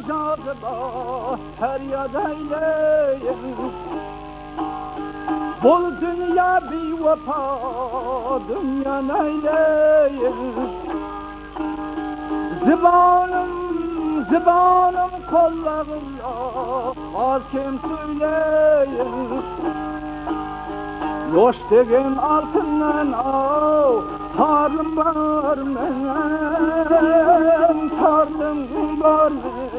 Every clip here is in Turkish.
caziba feryat eyleyin. Bul dünya bir vefa dünya neyleyin. Zibanım kollarımla az kim söyleyin. Yoş degen altından tarlım var men, tarlım var men.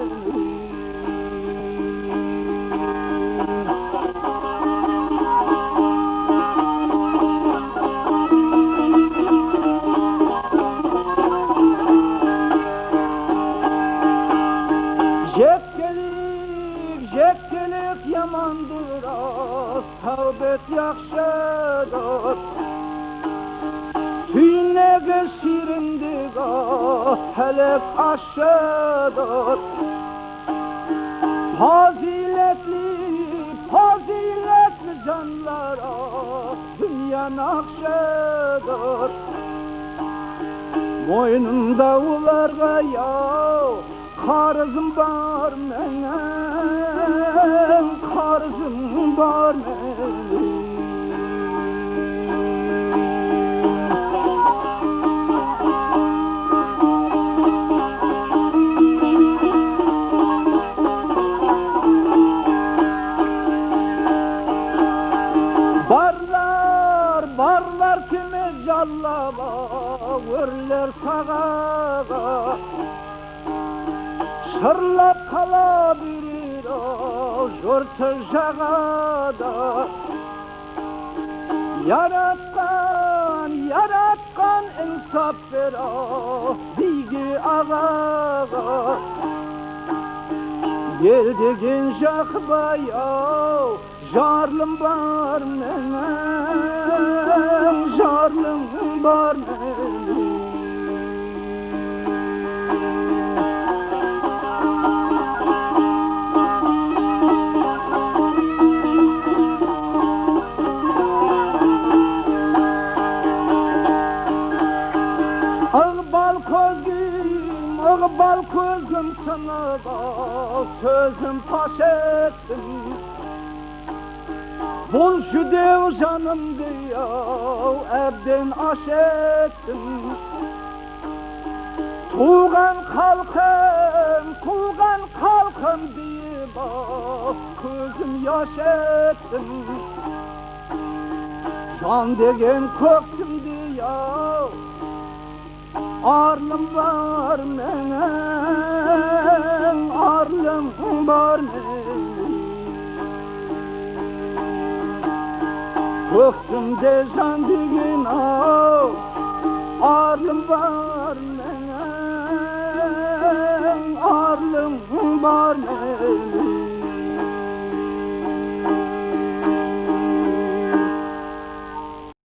Jekkelik yamandır, tavbet yakşıdır. Tüynege şirindir, felek aşıdır. Faziletli canlara dünya nakşıdır. Boynumda ularga yav karzım var menem, karzım var menem. Barlar kimi callaba, vurlar sağa. Şırlap kalabilir o jurtı jağada. Yaratkan insaf ver o digi ağa. Geldigin jakbaya jarlım var menem, jarlım var menem. Ağbal közüm sana da sözüm paş ettim. Bul şu dev canım diye evden aş ettim. Tuğan kalkım diye bak közüm yaş ettim. Can degen köksüm diye arlım var menem, arlım var menem. Köksümde can degen arlım var menem.